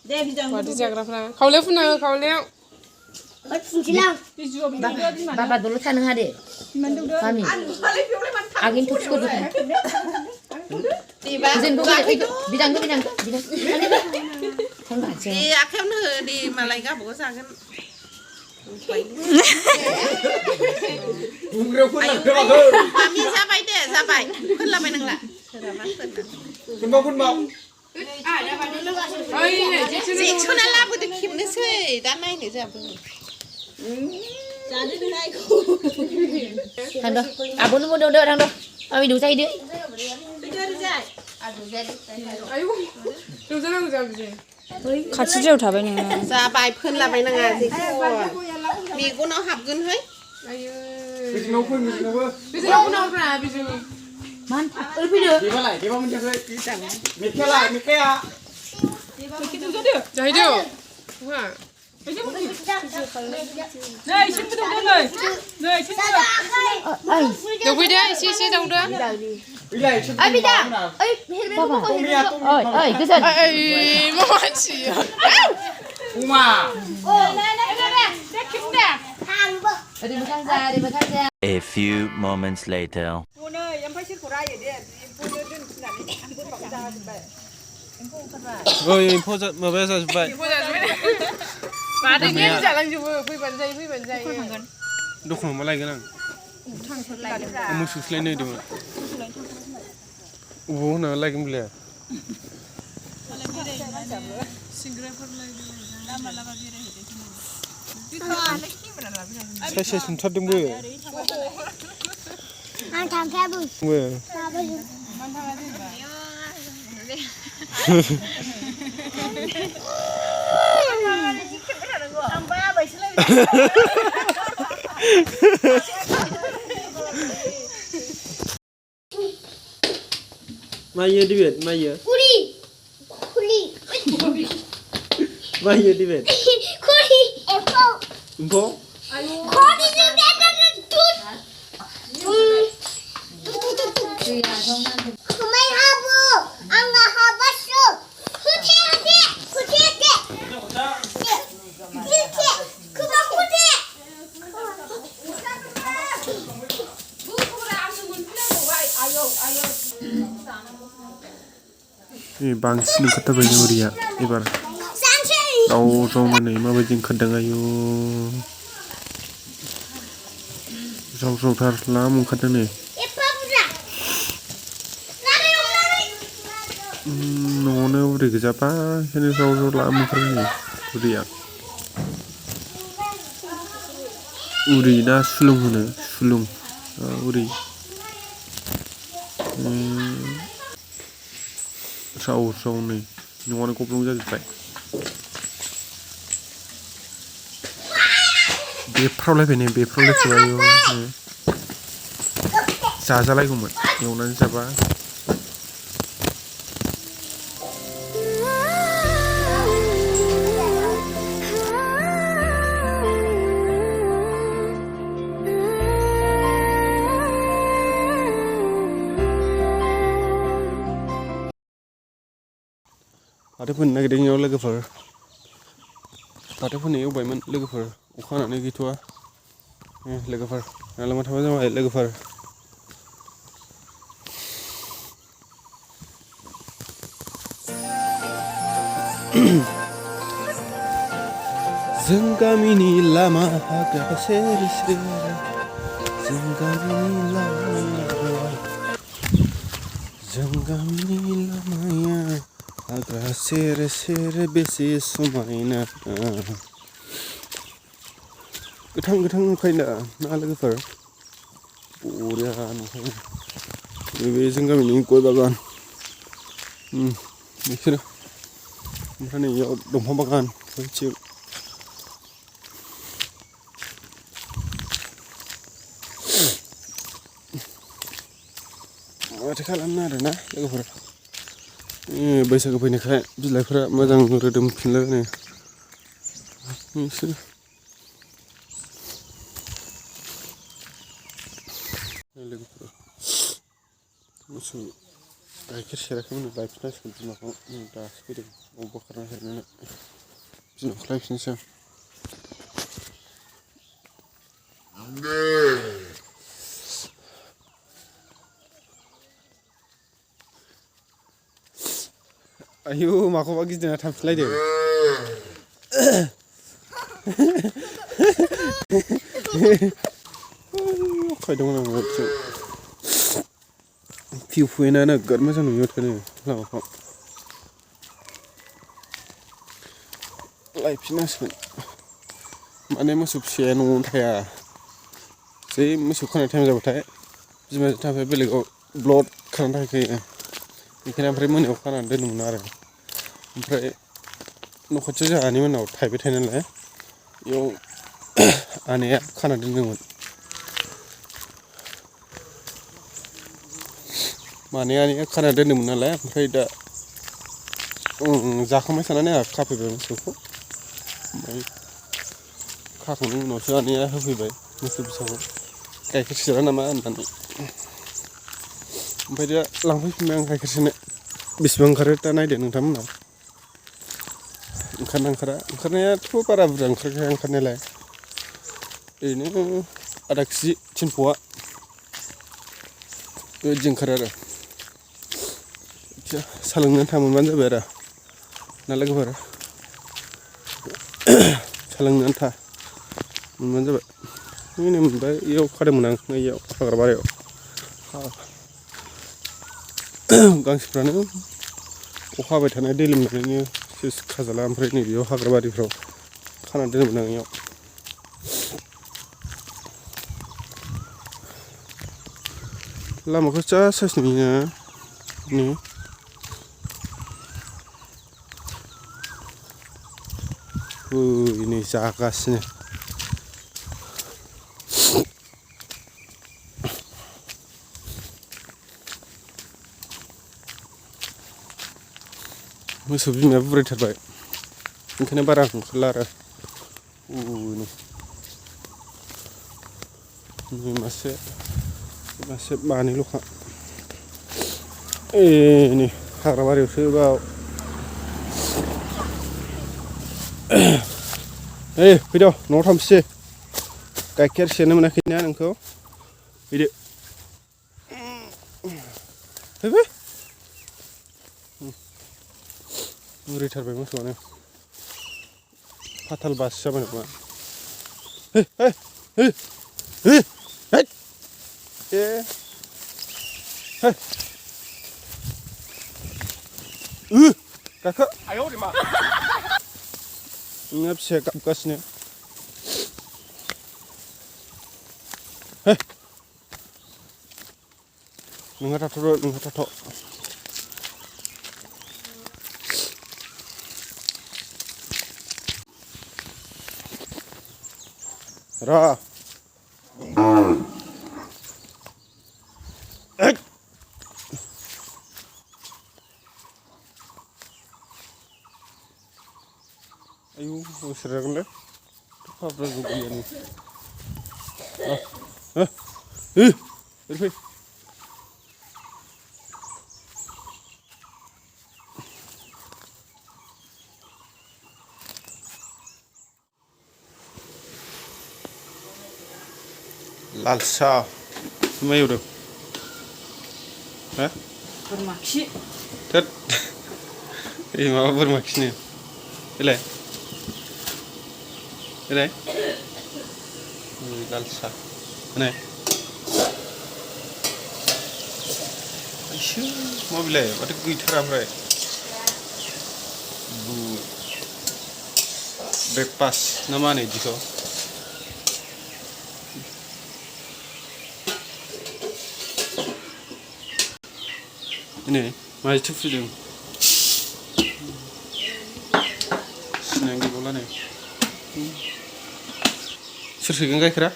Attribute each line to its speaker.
Speaker 1: बादि जाग्राफ्रा खावलायाव फुना खावलायाव
Speaker 2: बाबा दल' थानो हादे मामि आगिन थुखौ दो बिदांखौ
Speaker 3: ए आखायावनो हो दे मालाय गाबाव जागोन
Speaker 4: बुंग्रायाव फोनलांखो
Speaker 3: मामि जाबाय दे जाबाय फोनलाबाय नोंला
Speaker 4: फोनबाव
Speaker 3: जेक्सना लाबोदो खेबनोसै दा नायनो जाबो
Speaker 2: थांद' आब'नो मोदोंदो थांद' मामि दौ जाहैदो
Speaker 1: खाथिद्रायाव थाबाय नोङो
Speaker 3: जाबाय फोनलाबाय नाङा जेक्सन मेगनाव हाबगोनहाय
Speaker 1: बेजोंनावब्रा बेजों
Speaker 2: मान ओरै फैदो
Speaker 4: देबालाय देबा मोनजाखै मेखाया
Speaker 1: जाहैदो दौफैदो एसे एसे दावदो
Speaker 2: गोजोन
Speaker 5: A few moments later.
Speaker 6: माबाया जाजोब्बाय
Speaker 1: मादै गेम जालांजोबो फैबानो जायो
Speaker 6: दखानाव मा लायगोन आं मोसौ सुलायनो नागिरदोंमोन अबाव होनना लायगोन बिलाय साइस हमथारदोंबो
Speaker 7: आं थांखायाबो
Speaker 6: मायो दिबेट मायो मायो दिबेट एम्फौ बांसिन ओंखारथारबाय उरिया एबार जावनानै माबायदि ओंखारदों आयु जावथार लाम ओंखारदों नै न'आवनो उरि गोजाबा बेखायनो जाव लाम ओंखारदों नै उरिया उरि ना सुलुं होनो सुलुं उरि स्राव नै न'आनो गब्लं जाजोब्बाय बेफ्रावलायबाय आयु जाजालायगौमोन एवनानै जाबा फाथो फोनो नागिरदों इयाव लोगोफोर फाथो फोनो एवबायमोन लोगोफोर अखा हानानै गैथ'वा लोगोफोर नालामा थाबा जाबाय लोगोफोर जों गामिनि लामा हाग्रा सेर सेर जों गामिनि लामाया हाग्रा सेर सेर बेसे समायना गोथां नुखायोना ना लोगोफोर बरिया नुखायो बे जों गामिनि गय बागान बिसोरो ओमफ्राय नै इयाव दंफां बागान मोनसे माथो खालामनो आरोना लोगोफोर बैसागु फैनायखाय बिलाइफोरा मोजां रोदोमफिनलायनो बिसोर लोगोफोर मोसौ गाइखेर सेराखैमोन लायफिननांसिगोन बिमाखौ दासो फैदों अबेबा खारना सेरनानै बिमाखौ लायफिननोसै आं आयु माखौबा गिदिंना थांफिनलायदों खायदोंमोन आं ओरैथिं भिउ पइन्टआ नोगोद मोजां नुयो ओंखायनो लामाखौ लायफिननांसिगोन माने मोसौ फिसाया न'आवनो थाया जै मोसौ खानाय टाइम जाबाथाय बिमाजों थांफाया बेलेगाव ब्लड खालामनो थाखाय बेखायनो ओमफ्राय मोनायाव खानानै दोनोमोन आरो ओमफ्राय न' खाथियाव जोंहा आनैमोननाव थायबाय थायो नालाय बेयाव आनैया खाना दोनदोंमोन माने आनैया खाना दोनदोंमोन नालाय ओमफ्राय दा जाखांबाय थानानै आंहा खाफैबाय मोसौखौ ओमफ्राय खाखांनायनि उनावसो आनैया होफैबाय मोसौ फिसाखौ गाइखेर सेरा नामा होननानै ओमफ्राय दा लांफैफिनबाय आं गाइखेर सेरनो बेसेबां ओंखारो दा नायदो नोंथांमोना ओंखारनायाथ' बारा बुरजा ओंखारखाया ओंखारनायालाय ओरैनो आधा केजि 3 पवा बेबायदि ओंखारो आरो सा लोंनानै मोनबानो जाबाय आरो ना लोगोफोर सा लोंनानै मोनबानो जाबाय बेनो मोनबाय इयाव खादोंमोन आं इयाव हाग्रा बारियाव गांसोफ्रानो अखा हाबाय थानाय दै लोमनानैनो सेस खाजाला ओमफ्राय नैबेयाव हाग्रा बारिफ्राव खाना दोनोमोन आं इयाव लामाखौ जा साइस नुयोना नै जागासिनो मोसौ बिमाया बुरायथारबाय ओंखायनो बारा ओंखारला आरो नै मासे मानैल'खा नै हाग्रा बारियावसो बाव फैद' न'आव थांफिनसै गाइखेर सेरनो मोनाखैना नोंखौ फैदो फैबाय बुरैथारबाय मोसौआनो फाथाल बासो जाबाय नामा गाखो नोंना फिसाया गाबगासिनो नोंहा थाथ' र' आयु बोसोर जागोनलै फाब्रा गैयानो फै लाल साह मा एवदों हा
Speaker 2: बोरमा खि
Speaker 6: थोद माबा बोरमा खिनो बेलाय लाल साह नै इसो मा बिलाय माथो गैथारा ओमफ्राय ब्रेकफास्ट ना मा होनो बिदिखौ नै माजोंथो फुदुं सिनायानो गैबावला नै सोर सोगोन गाइखेरा